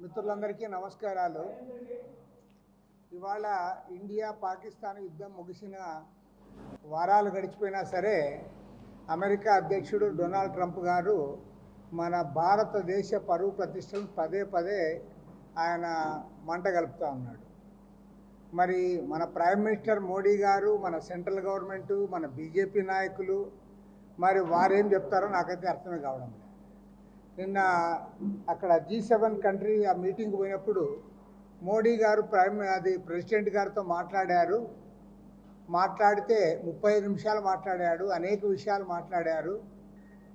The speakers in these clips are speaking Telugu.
మిత్రులందరికీ నమస్కారాలు. ఇవాళ ఇండియా పాకిస్తాన్ యుద్ధం ముగిసిన వారాలు గడిచిపోయినా సరే అమెరికా అధ్యక్షుడు డొనాల్డ్ ట్రంప్ గారు మన భారతదేశ పరువు ప్రతిష్టలను పదే పదే ఆయన మంట గలుపుతూ ఉన్నాడు. మరి మన ప్రైమ్ మినిస్టర్ మోడీ గారు, మన సెంట్రల్ గవర్నమెంటు, మన బీజేపీ నాయకులు మరి వారేం చెప్తారో నాకైతే అర్థమే కావడం లేదు. నిన్న అక్కడ G7 కంట్రీ ఆ మీటింగ్ పోయినప్పుడు మోడీ గారు ప్రెసిడెంట్ గారితో మాట్లాడితే 35 నిమిషాలు మాట్లాడాడు, అనేక విషయాలు మాట్లాడారు.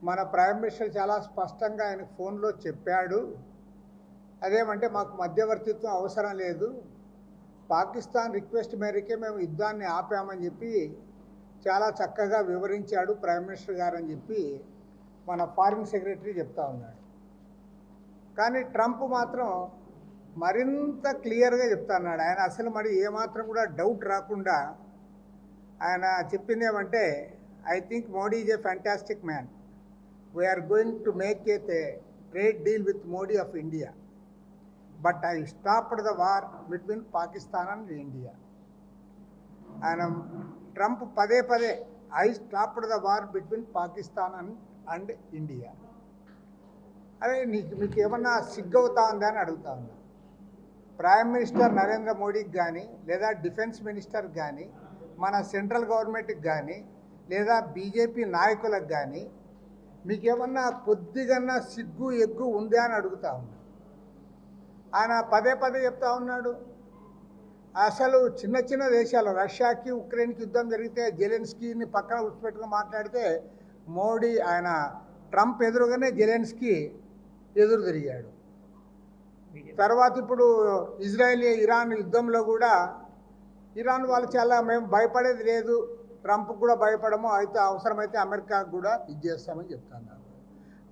మన ప్రైమ్ మినిస్టర్ చాలా స్పష్టంగా ఆయన ఫోన్లో చెప్పాడు, అదేమంటే మాకు మధ్యవర్తిత్వం అవసరం లేదు, పాకిస్తాన్ రిక్వెస్ట్ మేరకే మేము యుద్ధాన్ని ఆపామని చెప్పి చాలా చక్కగా వివరించాడు ప్రైమ్ మినిస్టర్ గారు అని చెప్పి మన ఫారిన్ సెక్రటరీ చెప్తా ఉన్నాడు. కానీ ట్రంప్ మాత్రం మరింత క్లియర్గా చెప్తా ఉన్నాడు. ఆయన అసలు మరి ఏమాత్రం కూడా డౌట్ రాకుండా ఆయన చెప్పింది ఏమంటే, I think Modi is a fantastic man, we're going to make a trade deal with Modi of India, but I stopped the war between Pakistan and India. ఆయన ట్రంప్ పదే పదే I stopped the war between Pakistan and India. అదే మీకు ఏమన్నా సిగ్గవుతా ఉందా అని అడుగుతా ఉన్నా. ప్రైమ్ మినిస్టర్ నరేంద్ర మోడీకి కానీ, లేదా డిఫెన్స్ మినిస్టర్కి కానీ, మన సెంట్రల్ గవర్నమెంట్కి కానీ, లేదా బీజేపీ నాయకులకు కానీ మీకేమన్నా కొద్దిగన్నా సిగ్గు ఎగ్గు ఉందా అని అడుగుతా ఉన్నా. ఆయన పదే పదే చెప్తా ఉన్నాడు, అసలు చిన్న చిన్న దేశాలు రష్యాకి ఉక్రెయిన్కి యుద్ధం జరిగితే జెలెన్స్కీని పక్కన కూర్చోపెట్టుకుని మాట్లాడితే ట్రంప్ ఎదురుగానే జెలెన్స్కీ ఎదురు తిరిగాడు. తర్వాత ఇప్పుడు ఇజ్రాయెల్ ఇరాన్ యుద్ధంలో కూడా ఇరాన్ వాళ్ళు చాలా మేము భయపడేది లేదు, ట్రంప్కి కూడా భయపడము, అయితే అవసరమైతే అమెరికాకు కూడా చేస్తామని చెప్తున్నారు.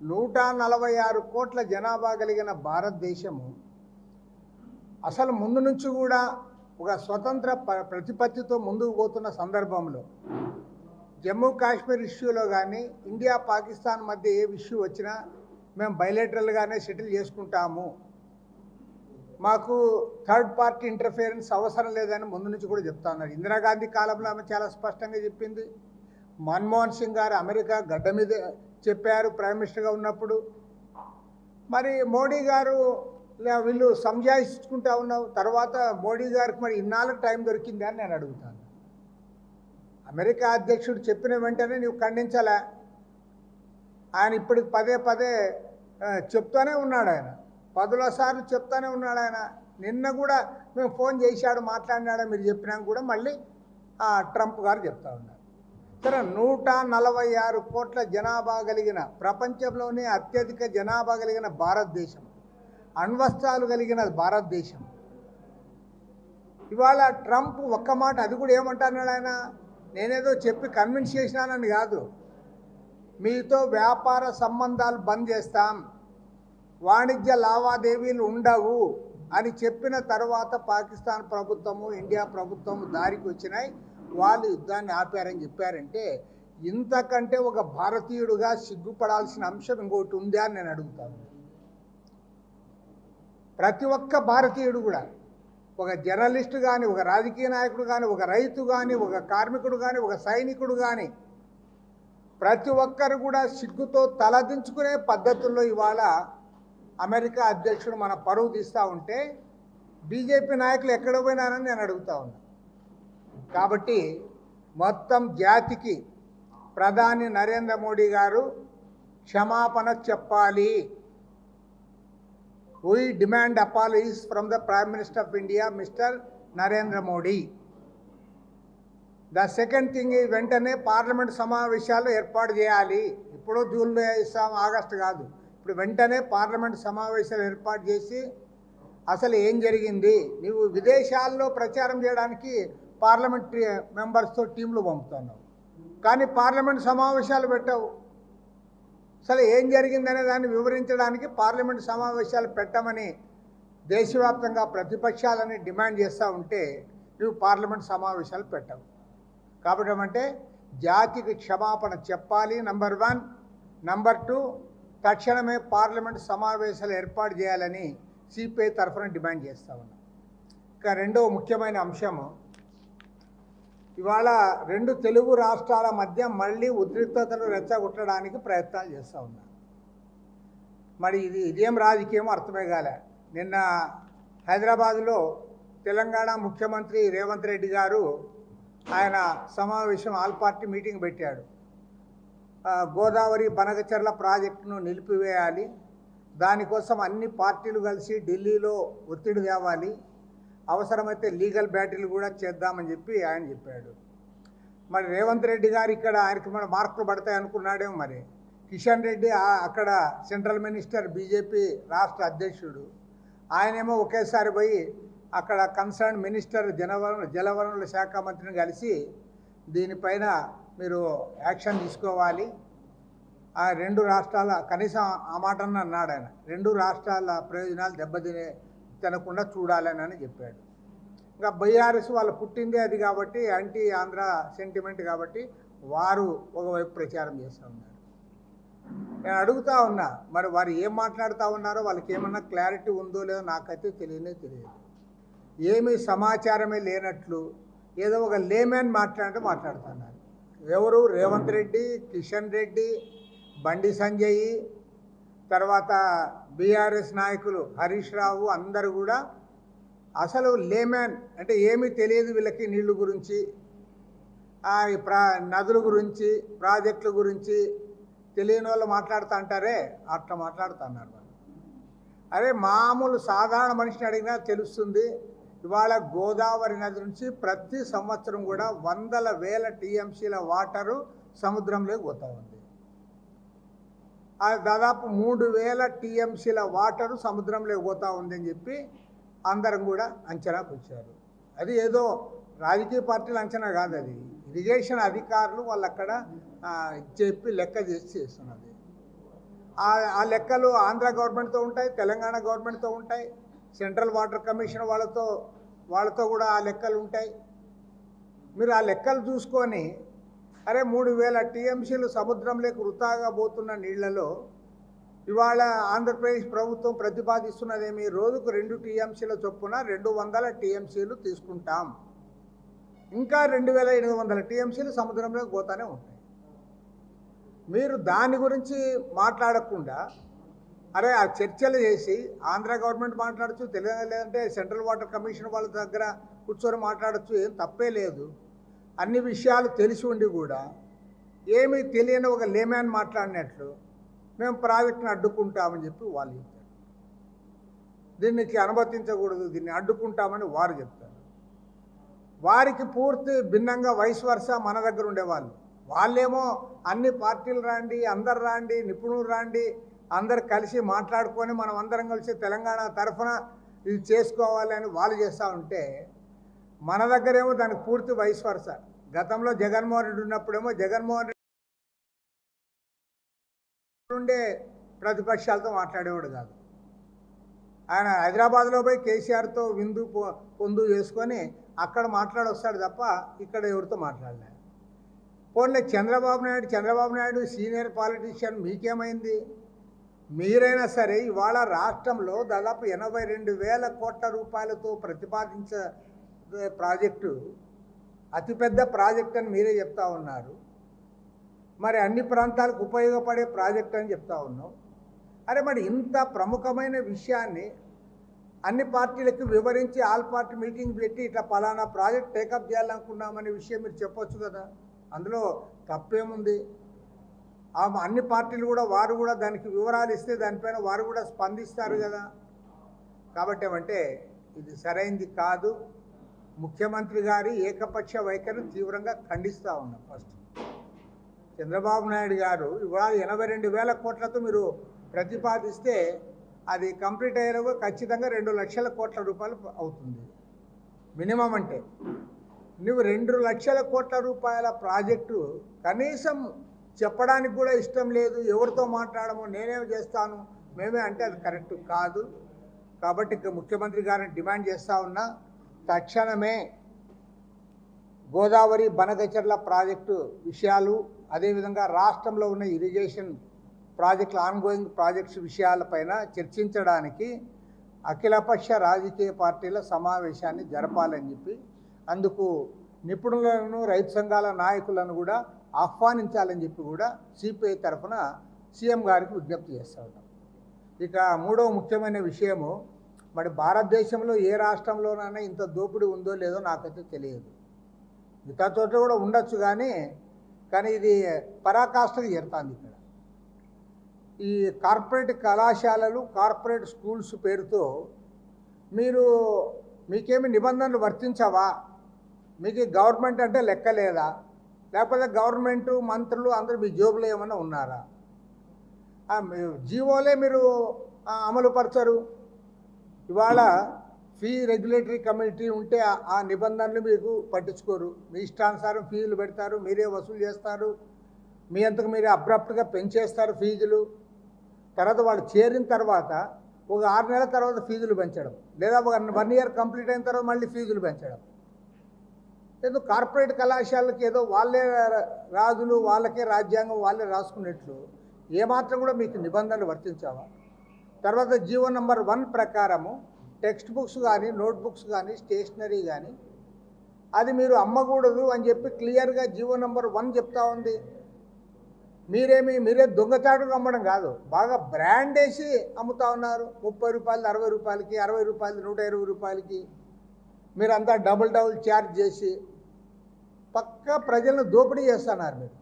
146 కోట్ల జనాభా కలిగిన భారతదేశము అసలు ముందు నుంచి కూడా ఒక స్వతంత్ర ప్రతిపత్తితో ముందుకు పోతున్న సందర్భంలో జమ్మూ కాశ్మీర్ ఇష్యూలో కానీ, ఇండియా పాకిస్తాన్ మధ్య ఏ ఇష్యూ వచ్చినా మేము బైలేటరల్గానే సెటిల్ చేసుకుంటాము, మాకు థర్డ్ పార్టీ ఇంటర్ఫియరెన్స్ అవసరం లేదని ముందు నుంచి కూడా చెప్తా ఉన్నారు. ఇందిరాగాంధీ కాలంలో ఆమె చాలా స్పష్టంగా చెప్పింది. మన్మోహన్ సింగ్ గారు అమెరికా గడ్డ మీద చెప్పారు ప్రైమ్ మినిస్టర్గా ఉన్నప్పుడు. మరి మోడీ గారు వీళ్ళు సంజాయించుకుంటా ఉన్నావు, తర్వాత మోడీ గారికి మరి ఇన్నాళ్ళకి టైం దొరికింది అని నేను అడుగుతాను. అమెరికా అధ్యక్షుడు చెప్పిన వెంటనే నువ్వు ఖండించాలా? ఆయన ఇప్పటికి పదే పదే చెప్తానే ఉన్నాడు, ఆయన 10 సార్లు చెప్తానే ఉన్నాడు. ఆయన నిన్న కూడా మేము ఫోన్ చేశాడు, మాట్లాడినాడు, మీరు చెప్పినాక కూడా మళ్ళీ ట్రంప్ గారు చెప్తా ఉన్నారు. సరే, 146 కోట్ల జనాభా కలిగిన ప్రపంచంలోనే అత్యధిక జనాభా కలిగిన భారతదేశం, అణ్వస్త్రాలు కలిగిన భారతదేశం, ఇవాళ ట్రంప్ ఒక్క మాట అది కూడా ఏమంటున్నాడు, ఆయన నేనేదో చెప్పి కన్విన్స్ చేసినానని కాదు, మీతో వ్యాపార సంబంధాలు బంద్ చేస్తాం, వాణిజ్య లావాదేవీలు ఉండవు అని చెప్పిన తర్వాత పాకిస్తాన్ ప్రభుత్వము ఇండియా ప్రభుత్వము దారికి వచ్చినాయి, వాళ్ళు యుద్ధాన్ని ఆపారని చెప్పారంటే ఇంతకంటే ఒక భారతీయుడుగా సిగ్గుపడాల్సిన అంశం ఇంకోటి ఉందా అని నేను అడుగుతాను. ప్రతి ఒక్క భారతీయుడు కూడా, ఒక జర్నలిస్టు కానీ, ఒక రాజకీయ నాయకుడు కానీ, ఒక రైతు కానీ, ఒక కార్మికుడు కానీ, ఒక సైనికుడు కానీ, ప్రతి ఒక్కరు కూడా సిగ్గుతో తలదించుకునే పద్ధతుల్లో ఇవాళ అమెరికా అధ్యక్షుడు మన పరువు తీస్తూ ఉంటే బీజేపీ నాయకులు ఎక్కడ పోయినారని నేను అడుగుతా ఉన్నా. కాబట్టి మొత్తం జాతికి ప్రధాని నరేంద్ర మోడీ గారు క్షమాపణ చెప్పాలి. We demand apologies from the Prime Minister of India, Mr. Narendra Modi. The second thing is వెంటనే పార్లమెంట్ సమావేశాలు ఏర్పాటు చేయాలి. ఇప్పుడు జూన్లో ఇస్తాం, ఆగస్టు కాదు, ఇప్పుడు వెంటనే పార్లమెంట్ సమావేశాలు ఏర్పాటు చేసి అసలు ఏం జరిగింది, నీవు విదేశాల్లో ప్రచారం చేయడానికి పార్లమెంట్ మెంబర్స్తో టీంలు పంపుతున్నావు, కానీ పార్లమెంట్ సమావేశాలు పెట్టవు. అసలు ఏం జరిగిందనే దాన్ని వివరించడానికి పార్లమెంట్ సమావేశాలు పెట్టమని దేశవ్యాప్తంగా ప్రతిపక్షాలని డిమాండ్ చేస్తూ ఉంటే నువ్వు పార్లమెంట్ సమావేశాలు పెట్టవు. కాబట్టి ఏమంటే జాతికి క్షమాపణ చెప్పాలి, నంబర్ 1. నంబర్ 2, తక్షణమే పార్లమెంట్ సమావేశాలు ఏర్పాటు చేయాలని సిపిఐ తరఫున డిమాండ్ చేస్తూ ఉన్నాం. ఇంకా రెండవ ముఖ్యమైన అంశము, ఇవాళ రెండు తెలుగు రాష్ట్రాల మధ్య మళ్ళీ ఉద్రిక్తతలు రెచ్చగొట్టడానికి ప్రయత్నాలు చేస్తూ ఉన్నారు. మరి ఇదేం రాజకీయం అర్థమే కాలే. నిన్న హైదరాబాదులో తెలంగాణ ముఖ్యమంత్రి రేవంత్ రెడ్డి గారు ఆయన సమావేశం ఆల్ పార్టీ మీటింగ్ పెట్టాడు. గోదావరి బనకచెర్ల ప్రాజెక్టును నిలిపివేయాలి, దానికోసం అన్ని పార్టీలు కలిసి ఢిల్లీలో ఒత్తిడి తేవాలి, అవసరమైతే లీగల్ బ్యాటిల్ కూడా చేద్దామని చెప్పి ఆయన చెప్పాడు. మరి రేవంత్ రెడ్డి గారు ఇక్కడ ఆయనకి మన మార్కులు పడతాయి అనుకున్నాడేమో. మరి కిషన్ రెడ్డి అక్కడ సెంట్రల్ మినిస్టర్ బీజేపీ రాష్ట్ర అధ్యక్షుడు, ఆయనేమో ఒకేసారి పోయి అక్కడ కన్సర్న్ మినిస్టర్ జలవనరుల శాఖ మంత్రిని కలిసి దీనిపైన మీరు యాక్షన్ తీసుకోవాలి, ఆ రెండు రాష్ట్రాల కనీసం ఆ మాటను అన్నాడు ఆయన, రెండు రాష్ట్రాల ప్రయోజనాలు తినకుండా చూడాలని చెప్పాడు. ఇంకా బీఆర్ఎస్ వాళ్ళు పుట్టిందే అది కాబట్టి యాంటీ ఆంధ్ర సెంటిమెంట్ కాబట్టి వారు ఒకవైపు ప్రచారం చేస్తూ ఉన్నారు. నేను అడుగుతూ ఉన్నా, మరి వారు ఏం మాట్లాడుతూ ఉన్నారో వాళ్ళకి ఏమన్నా క్లారిటీ ఉందో లేదో నాకైతే తెలియదు. ఏమీ సమాచారమే లేనట్లు ఏదో ఒక లేమెన్ మాట్లాడుతున్నారు. ఎవరు? రేవంత్ రెడ్డి, కిషన్ రెడ్డి, బండి సంజయ్, తర్వాత బీఆర్ఎస్ నాయకులు హరీష్ రావు అందరూ కూడా అసలు లేమెన్ అంటే ఏమీ తెలియదు వీళ్ళకి. నీళ్ళు గురించి, నదుల గురించి, ప్రాజెక్టుల గురించి తెలియని వాళ్ళు మాట్లాడుతూ అంటారే, అట్లా మాట్లాడుతున్నారు వాళ్ళు. అరే మామూలు సాధారణ మనిషిని అడిగినా తెలుస్తుంది. ఇవాళ గోదావరి నది నుంచి ప్రతి సంవత్సరం కూడా వందల వేల టీఎంసీల వాటరు సముద్రంలోకి పోతూ ఉంది. దాదాపు 3000 టీఎంసీల వాటరు సముద్రంలోకి పోతూ ఉందని చెప్పి అందరం కూడా అంచనాకు వచ్చారు. అది ఏదో రాజకీయ పార్టీల అంచనా కాదు, అది ఇరిగేషన్ అధికారులు వాళ్ళు అక్కడ చెప్పి లెక్క చేసి చేస్తున్నది. ఆ లెక్కలు ఆంధ్ర గవర్నమెంట్తో ఉంటాయి, తెలంగాణ గవర్నమెంట్తో ఉంటాయి, సెంట్రల్ వాటర్ కమిషన్ వాళ్ళతో కూడా ఆ లెక్కలు ఉంటాయి. మీరు ఆ లెక్కలు చూసుకొని అరే 3000 టీఎంసీలు సముద్రంలోకి వృథాగా పోతున్న నీళ్లలో ఇవాళ ఆంధ్రప్రదేశ్ ప్రభుత్వం ప్రతిపాదిస్తున్నదేమి, రోజుకు 2 టీఎంసీల చొప్పున 200 టీఎంసీలు తీసుకుంటాం, ఇంకా 2800 టీఎంసీలు సముద్రంలోకి పోతానే ఉంటాయి. మీరు దాని గురించి మాట్లాడకుండా అరే ఆ చర్చలు చేసి ఆంధ్ర గవర్నమెంట్ మాట్లాడచ్చు, తెలంగాణ లేదంటే సెంట్రల్ వాటర్ కమిషన్ వాళ్ళ దగ్గర కూర్చొని మాట్లాడచ్చు, ఏం తప్పే లేదు. అన్ని విషయాలు తెలిసి ఉండి కూడా ఏమీ తెలియని ఒక లేమ్యాన్ మాట్లాడినట్లు మేము ప్రాజెక్టును అడ్డుకుంటామని చెప్పి వాళ్ళు చెప్తారు. దీనికి అనుమతించకూడదు, దీన్ని అడ్డుకుంటామని వారు చెప్తారు. వారికి పూర్తి భిన్నంగా వయసు వరుస మన దగ్గర ఉండేవాళ్ళు, వాళ్ళేమో అన్ని పార్టీలు రాండి, అందరు రాండి, నిపుణులు రాండి, అందరు కలిసి మాట్లాడుకొని మనం అందరం కలిసి తెలంగాణ తరఫున ఇది చేసుకోవాలి అని వాళ్ళు చేస్తూ ఉంటే మన దగ్గరేమో దానికి పూర్తి వయసు వరుస. గతంలో జగన్మోహన్ రెడ్డి ఉన్నప్పుడేమో జగన్మోహన్ రెడ్డి ఉండే ప్రతిపక్షాలతో మాట్లాడేవాడు కాదు. ఆయన హైదరాబాద్లో పోయి కేసీఆర్తో విందు పొందు చేసుకొని అక్కడ మాట్లాడొస్తాడు తప్ప ఇక్కడ ఎవరితో మాట్లాడలే. పోన్లే చంద్రబాబు నాయుడు సీనియర్ పాలిటీషియన్, మీకేమైంది? మీరైనా సరే ఇవాళ రాష్ట్రంలో దాదాపు 82,000 కోట్ల రూపాయలతో ప్రతిపాదించే ప్రాజెక్టు అతిపెద్ద ప్రాజెక్ట్ అని మీరే చెప్తా ఉన్నారు. మరి అన్ని ప్రాంతాలకు ఉపయోగపడే ప్రాజెక్ట్ అని చెప్తా ఉన్నాం. అరే మరి ఇంత ప్రముఖమైన విషయాన్ని అన్ని పార్టీలకు వివరించి ఆల్ పార్టీ మీటింగ్ పెట్టి ఇట్లా పలానా ప్రాజెక్ట్ టేకప్ చేయాలనుకున్నామనే విషయం మీరు చెప్పొచ్చు కదా, అందులో తప్పేముంది? అన్ని పార్టీలు కూడా వారు కూడా దానికి వివరాలు ఇస్తే దానిపైన వారు కూడా స్పందిస్తారు కదా. కాబట్టి ఏమంటే ఇది సరైంది కాదు. ముఖ్యమంత్రి గారి ఏకపక్ష వైఖరిని తీవ్రంగా ఖండిస్తూ ఉన్నాం. ఫస్ట్ చంద్రబాబు నాయుడు గారు ఇవాళ 82,000 కోట్లతో మీరు ప్రతిపాదిస్తే అది కంప్లీట్ అయ్యేలోగా ఖచ్చితంగా 2 లక్షల కోట్ల రూపాయలు అవుతుంది మినిమం. అంటే నువ్వు 2 లక్షల కోట్ల రూపాయల ప్రాజెక్టు కనీసం చెప్పడానికి కూడా ఇష్టం లేదు, ఎవరితో మాట్లాడమో నేనేం చేస్తాను మేమే అంటే అది కరెక్ట్ కాదు. కాబట్టి ముఖ్యమంత్రి గారిని డిమాండ్ చేస్తూ ఉన్నా, తక్షణమే గోదావరి బనకచెర్ల ప్రాజెక్టు విషయాలు, అదేవిధంగా రాష్ట్రంలో ఉన్న ఇరిగేషన్ ప్రాజెక్టులు, ఆన్గోయింగ్ ప్రాజెక్ట్స్ విషయాలపైన చర్చించడానికి అఖిలపక్ష రాజకీయ పార్టీల సమావేశాన్ని జరపాలని చెప్పి అందుకు నిపుణులను రైతు సంఘాల నాయకులను కూడా ఆహ్వానించాలని చెప్పి కూడా సిపిఐ తరఫున సీఎం గారికి విజ్ఞప్తి చేస్తూ ఉన్నాం. ఇక మూడవ ముఖ్యమైన విషయము, మరి భారతదేశంలో ఏ రాష్ట్రంలోనైనా ఇంత దోపిడీ ఉందో లేదో నాకైతే తెలియదు. మిగతా చోట్ల కూడా ఉండొచ్చు కానీ ఇది పరాకాష్ఠకు చేరుతుంది. ఇక్కడ ఈ కార్పొరేట్ కళాశాలలు, కార్పొరేట్ స్కూల్స్ పేరుతో మీకేమి నిబంధనలు వర్తించవా? మీకు గవర్నమెంట్ అంటే లెక్క లేదా? లేకపోతే గవర్నమెంటు మంత్రులు అందరూ మీ జోబులో ఏమైనా ఉన్నారా? జీవోలే మీరు అమలుపరచరు. ఇవాళ ఫీ రెగ్యులేటరీ కమిటీ ఉంటే ఆ నిబంధనలు మీకు పట్టించుకోరు. మీ ఇష్టానుసారం ఫీజులు పెడతారు, మీరే వసూలు చేస్తారు, మీ అంతకు మీరే అబ్రప్ట్గా పెంచేస్తారు ఫీజులు. తర్వాత వాళ్ళు చేరిన తర్వాత ఒక 6 నెలల తర్వాత ఫీజులు పెంచడం, లేదా 1 ఇయర్ కంప్లీట్ అయిన తర్వాత మళ్ళీ ఫీజులు పెంచడం. ఏదో కార్పొరేట్ కళాశాలకి ఏదో వాళ్ళే రాజులు, వాళ్ళకే రాజ్యాంగం వాళ్ళే రాసుకున్నట్లు ఏమాత్రం కూడా మీకు నిబంధనలు వర్తించావా? తర్వాత జీవో నంబర్ 1 ప్రకారము టెక్స్ట్ బుక్స్ కానీ, నోట్బుక్స్ కానీ, స్టేషనరీ కానీ అది మీరు అమ్మకూడదు అని చెప్పి క్లియర్గా జీవో నంబర్ 1 చెప్తా ఉంది. మీరే దొంగచాటుగా అమ్మడం కాదు, బాగా బ్రాండ్ వేసి అమ్ముతా ఉన్నారు. 30 రూపాయలు 60 రూపాయలకి, 60 రూపాయలు 120 రూపాయలకి మీరంతా డబుల్ ఛార్జ్ చేసి పక్కా ప్రజలను దోపిడీ చేస్తున్నారు. మీరు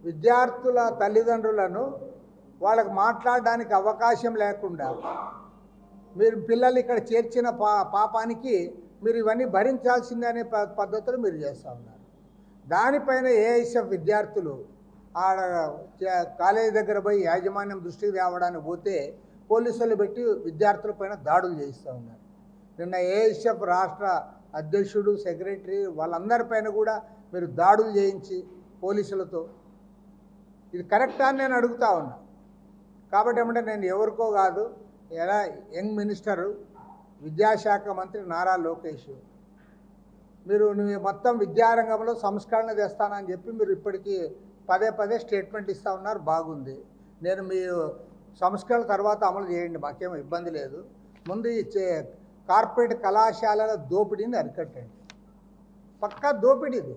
విద్యార్థుల తల్లిదండ్రులను వాళ్ళకు మాట్లాడడానికి అవకాశం లేకుండా మీరు పిల్లలు ఇక్కడ చేర్చిన పాపానికి మీరు ఇవన్నీ భరించాల్సిందే అనే పద్ధతులు మీరు చేస్తూ ఉన్నారు. దానిపైన ఏఐఎస్ఎఫ్ విద్యార్థులు కాలేజీ దగ్గర పోయి యాజమాన్యం దృష్టికి తేవడానికి పోతే పోలీసులు పెట్టి విద్యార్థులపైన దాడులు చేయిస్తూ ఉన్నారు. నిన్న ఏఐఎస్ఎఫ్ రాష్ట్ర అధ్యక్షుడు, సెక్రటరీ వాళ్ళందరిపైన కూడా మీరు దాడులు చేయించి పోలీసులతో, ఇది కరెక్టా అని నేను అడుగుతా ఉన్నా. కాబట్టి ఏమంటే నేను ఎవరికో కాదు, ఎలా యంగ్ మినిస్టరు, విద్యాశాఖ మంత్రి నారా లోకేష్, మీరు మొత్తం విద్యారంగంలో సంస్కరణ తెస్తానని చెప్పి మీరు ఇప్పటికీ పదే స్టేట్మెంట్ ఇస్తూ ఉన్నారు. బాగుంది, నేను మీ సంస్కరణ తర్వాత అమలు చేయండి, మాకేమో ఇబ్బంది లేదు. ముందు కార్పొరేట్ కళాశాలల దోపిడీని అరికట్టండి. పక్కా దోపిడీది.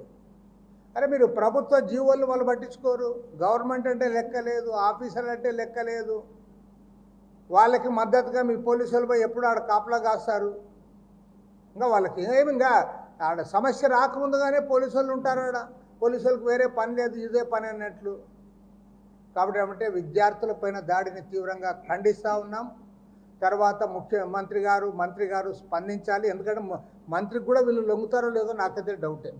అరే మీరు ప్రభుత్వ జీవోలు వాళ్ళు పట్టించుకోరు, గవర్నమెంట్ అంటే లెక్క లేదు, ఆఫీసర్లు అంటే లెక్క లేదు, వాళ్ళకి మద్దతుగా మీ పోలీసులపై ఎప్పుడు ఆడ కాపలా కాస్తారు. ఇంకా వాళ్ళకి ఇంకా ఆడ సమస్య రాకముందుగానే పోలీసులు ఉంటారు. ఆడ పోలీసులకు వేరే పని లేదు, ఇదే పని అన్నట్లు. కాబట్టి ఏమంటే విద్యార్థులపైన దాడిని తీవ్రంగా ఖండిస్తూ ఉన్నాం. తర్వాత మంత్రి గారు స్పందించాలి. ఎందుకంటే మంత్రికి కూడా వీళ్ళు లొంగుతారో లేదో నాకైతే డౌటే.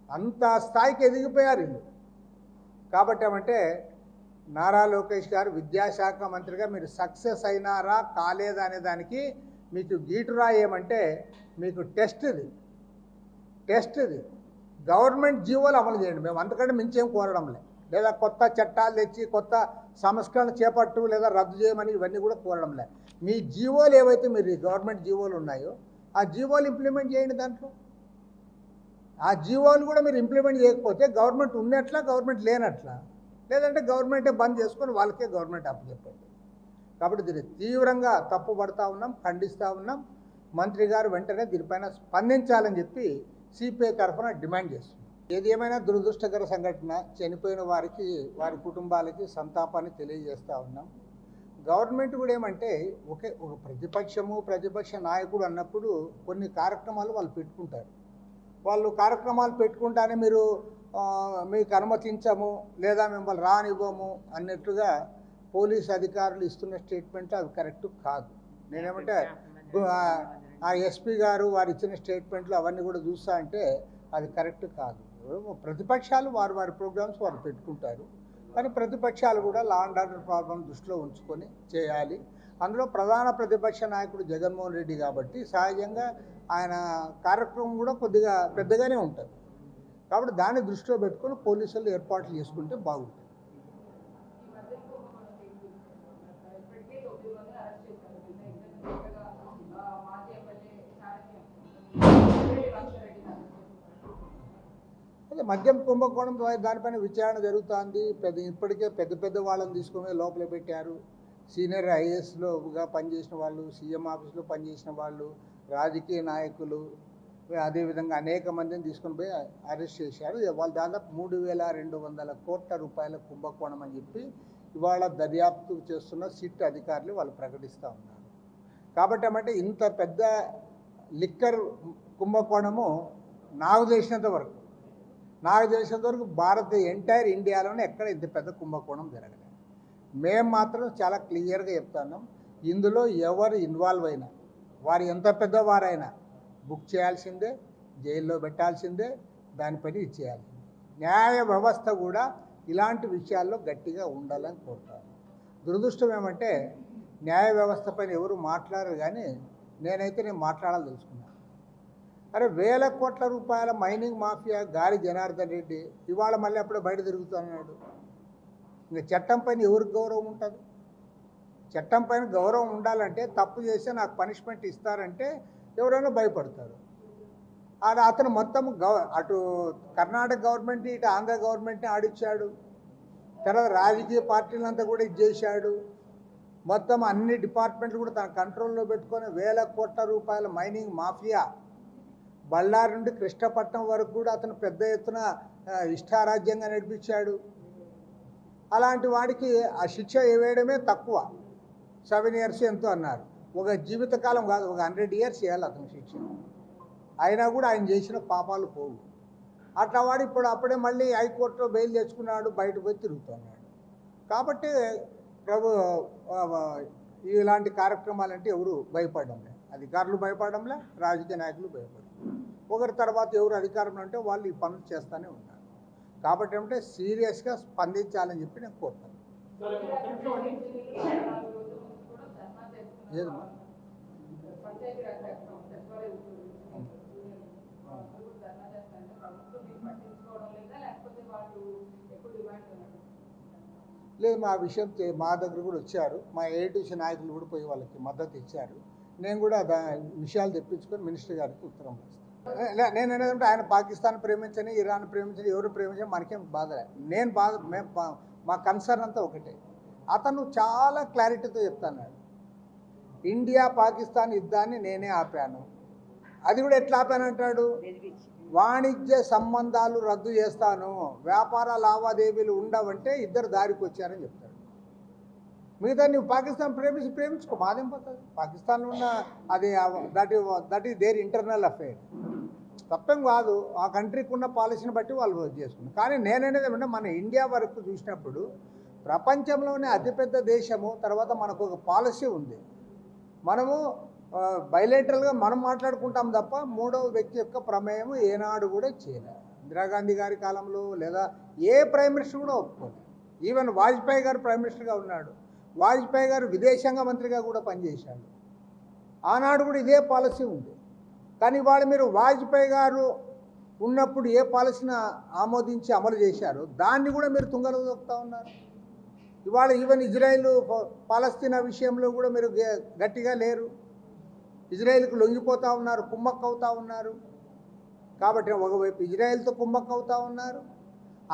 అంత స్థాయికి ఎదిగిపోయారు వీళ్ళు. కాబట్టి ఏమంటే నారా లోకేష్ గారు విద్యాశాఖ మంత్రిగా మీరు సక్సెస్ అయినారా కాలేదా అనే దానికి మీకు గీటురా ఏమంటే మీకు టెస్ట్ ఇది గవర్నమెంట్ జీవోలు అమలు చేయండి. మేము అంతకంటే మించేం కోరడం లేదు. లేదా కొత్త చట్టాలు తెచ్చి కొత్త సంస్కరణ చేపట్టు లేదా రద్దు చేయమని ఇవన్నీ కూడా కోరడం లేదు. మీ జీవోలు ఏవైతే మీరు గవర్నమెంట్ జీవోలు ఉన్నాయో ఆ జీవోలు ఇంప్లిమెంట్ చేయండి. దాంట్లో ఆ జీవోలు కూడా మీరు ఇంప్లిమెంట్ చేయకపోతే గవర్నమెంట్ ఉన్నట్లా, గవర్నమెంట్ లేనట్లా, లేదంటే గవర్నమెంటే బంద్ చేసుకొని వాళ్ళకే గవర్నమెంట్ అప్పచెప్పండి. కాబట్టి దీన్ని తీవ్రంగా తప్పుపడతా ఉన్నాం, ఖండిస్తూ ఉన్నాం. మంత్రి గారు వెంటనే దీనిపైన స్పందించాలని చెప్పి సిపిఐ తరఫున డిమాండ్ చేస్తున్నాం. ఏది ఏమైనా దురదృష్టకర సంఘటన, చనిపోయిన వారికి, వారి కుటుంబాలకి సంతాపాన్ని తెలియజేస్తూ ఉన్నాం. గవర్నమెంట్ కూడా ఏమంటే ఒక ప్రతిపక్ష నాయకుడు అన్నప్పుడు కొన్ని కార్యక్రమాలు వాళ్ళు పెట్టుకుంటారు. వాళ్ళు కార్యక్రమాలు పెట్టుకుంటానే మీరు మీకు అనుమతించము లేదా మిమ్మల్ని రానివ్వము అన్నట్టుగా పోలీస్ అధికారులు ఇస్తున్న స్టేట్మెంట్ అవి కరెక్ట్ కాదు. నేనేమంటే ఆ ఎస్పీ గారు వారు ఇచ్చిన స్టేట్మెంట్లు అవన్నీ కూడా చూస్తా అంటే అది కరెక్ట్ కాదు. ప్రతిపక్షాలు వారి ప్రోగ్రామ్స్ వారు పెట్టుకుంటారు, కానీ ప్రతిపక్షాలు కూడా లా అండ్ ఆర్డర్ ప్రాబ్లం దృష్టిలో ఉంచుకొని చేయాలి. అందులో ప్రధాన ప్రతిపక్ష నాయకుడు జగన్మోహన్ రెడ్డి కాబట్టి సహజంగా ఆయన కార్యక్రమం కూడా కొద్దిగా పెద్దగానే ఉంటుంది. కాబట్టి దాన్ని దృష్టిలో పెట్టుకొని పోలీసులు ఏర్పాట్లు చేసుకుంటే బాగుంటుంది. అదే మద్యం కుంభకోణం దానిపైన విచారణ జరుగుతుంది. ఇప్పటికే పెద్ద వాళ్ళని తీసుకొని లోపల పెట్టారు. సీనియర్ ఐఏఎస్లోగా పనిచేసిన వాళ్ళు, సీఎం ఆఫీస్లో పనిచేసిన వాళ్ళు, రాజకీయ నాయకులు, అదేవిధంగా అనేక మందిని తీసుకొని పోయి అరెస్ట్ చేశారు. వాళ్ళు దాదాపు 3,200 కోట్ల రూపాయల కుంభకోణం అని చెప్పి ఇవాళ దర్యాప్తు చేస్తున్న సిట్ అధికారులు వాళ్ళు ప్రకటిస్తూ ఉన్నారు. కాబట్టి ఏమంటే ఇంత పెద్ద లిక్కర్ కుంభకోణము నాకు తెలిసినంత వరకు భారత ఎంటైర్ ఇండియాలోనే ఎక్కడ ఇంత పెద్ద కుంభకోణం జరగలేదు. మేము మాత్రం చాలా క్లియర్గా చెప్తున్నాం, ఇందులో ఎవరు ఇన్వాల్వ్ అయినా, వారు ఎంత పెద్దవారైనా బుక్ చేయాల్సిందే, జైల్లో పెట్టాల్సిందే, దానిపైన ఇచ్చేయాల్సిందే. న్యాయ వ్యవస్థ కూడా ఇలాంటి విషయాల్లో గట్టిగా ఉండాలని కోరుతాను. దురదృష్టం ఏమంటే న్యాయ వ్యవస్థ పైన ఎవరు మాట్లాడరు, కానీ నేను మాట్లాడాలదలుచుకున్నాను. అరే, వేల కోట్ల రూపాయల మైనింగ్ మాఫియా గాలి జనార్దన్ రెడ్డి ఇవాళ మళ్ళీ అప్పుడే బయట తిరుగుతున్నాడు. ఇంకా చట్టం పైన ఎవరికి గౌరవం ఉంటుంది? చట్టం పైన గౌరవం ఉండాలంటే తప్పు చేస్తే నాకు పనిష్మెంట్ ఇస్తారంటే ఎవరైనా భయపడతారు. అతను మొత్తం అటు కర్ణాటక గవర్నమెంట్, ఇటు ఆంధ్ర గవర్నమెంట్ని ఆడిచ్చాడు. తర్వాత రాజకీయ పార్టీలంతా కూడా ఇది చేశాడు. మొత్తం అన్ని డిపార్ట్మెంట్లు కూడా తన కంట్రోల్లో పెట్టుకొని వేల కోట్ల రూపాయల మైనింగ్ మాఫియా బళ్ళారి నుండి కృష్ణపట్నం వరకు కూడా అతను పెద్ద ఎత్తున ఇష్టారాజ్యంగా నడిపించాడు. అలాంటి వాడికి ఆ శిక్ష వేయడమే తక్కువ, 7 years ఎంతో అన్నారు. ఒక జీవితకాలం కాదు, ఒక 100 years చేయాలి అతను శిక్ష. అయినా కూడా ఆయన చేసిన పాపాలు పోవు. అట్లా వాడు ఇప్పుడు అప్పుడే మళ్ళీ హైకోర్టులో బెయిల్ తెచ్చుకున్నాడు, బయట పోయి తిరుగుతున్నాడు. కాబట్టి ఇలాంటి కార్యక్రమాలంటే ఎవరు భయపడడంలే, అధికారులు భయపడడంలే, రాజకీయ నాయకులు భయపడడం. ఒకరి తర్వాత ఎవరు అధికారంలో ఉంటే వాళ్ళు ఈ పనులు చేస్తూనే ఉన్నారు. కాబట్టి ఏమంటే సీరియస్గా స్పందించాలని చెప్పి నేను కోరుతాను. ఏదమ్మా లేదు, మా విషయం మా దగ్గర కూడా వచ్చారు. మా ఏఐటీసీ నాయకులు కూడా పోయి వాళ్ళకి మద్దతు ఇచ్చారు. నేను కూడా విషయాలు తెప్పించుకొని మినిస్టర్ గారికి ఉత్తరం రాస్తాను. నేను ఏంటంటే ఆయన పాకిస్తాన్ ప్రేమించని, ఇరాన్ ప్రేమించని, ఎవరు ప్రేమించని మనకేం బాధ. మా కన్సర్న్ అంతా ఒకటే. అతను చాలా క్లారిటీతో చెప్తున్నాడు, ఇండియా పాకిస్తాన్ యుద్ధాన్ని నేనే ఆపాను. అది కూడా ఎట్లా ఆపానంటాడు, వాణిజ్య సంబంధాలు రద్దు చేస్తాను, వ్యాపార లావాదేవీలు ఉండవంటే ఇద్దరు దారికి వచ్చారని చెప్తాడు. మిగతా నువ్వు పాకిస్తాన్ ప్రేమించుకో, మాదేం పోతుంది. పాకిస్తాన్లో ఉన్న అది that is their internal affair, తప్పేం కాదు. ఆ కంట్రీకి ఉన్న పాలసీని బట్టి వాళ్ళు చేసుకున్నారు. కానీ నేననేది ఏమంటే మన ఇండియా వరకు చూసినప్పుడు ప్రపంచంలోనే అతిపెద్ద దేశము, తర్వాత మనకు ఒక పాలసీ ఉంది. మనము బైలేటరల్గా మనం మాట్లాడుకుంటాం తప్ప మూడవ వ్యక్తి యొక్క ప్రమేయం ఏనాడు కూడా చేయలేదు. ఇందిరాగాంధీ గారి కాలంలో లేదా ఏ ప్రైమ్ మినిస్టర్ కూడా ఒప్పుకోలేదు. ఈవెన్ వాజ్పేయి గారు ప్రైమ్ మినిస్టర్గా ఉన్నాడు, వాజ్పేయి గారు విదేశాంగ మంత్రిగా కూడా పనిచేశాడు. ఆనాడు కూడా ఇదే పాలసీ ఉంది. కానీ ఇవాళ మీరు వాజ్పేయి గారు ఉన్నప్పుడు ఏ పాలసీని ఆమోదించి అమలు చేశారో దాన్ని కూడా మీరు తుంగలో దొక్కుతూ ఉన్నారు. ఇవాళ ఈవెన్ ఇజ్రాయెల్ పాలస్తీనా విషయంలో కూడా మీరు గట్టిగా లేరు. ఇజ్రాయెల్కి లొంగిపోతూ ఉన్నారు, కుమ్మక్క అవుతూ ఉన్నారు. కాబట్టి ఒకవైపు ఇజ్రాయెల్తో కుమ్మక్క అవుతూ ఉన్నారు,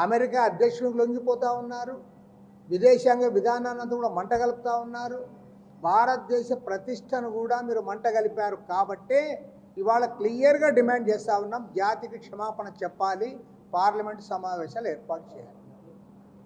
అమెరికా అధ్యక్షునికి లొంగిపోతూ ఉన్నారు, విదేశాంగ విధానాన్ని కూడా మంట కలుపుతూ ఉన్నారు. భారతదేశ ప్రతిష్టను కూడా మీరు మంట కలిపారు. కాబట్టే ఇవాళ క్లియర్గా డిమాండ్ చేస్తూ ఉన్నాం, జాతికి క్షమాపణ చెప్పాలి, పార్లమెంటు సమావేశాలు ఏర్పాటు చేయాలి.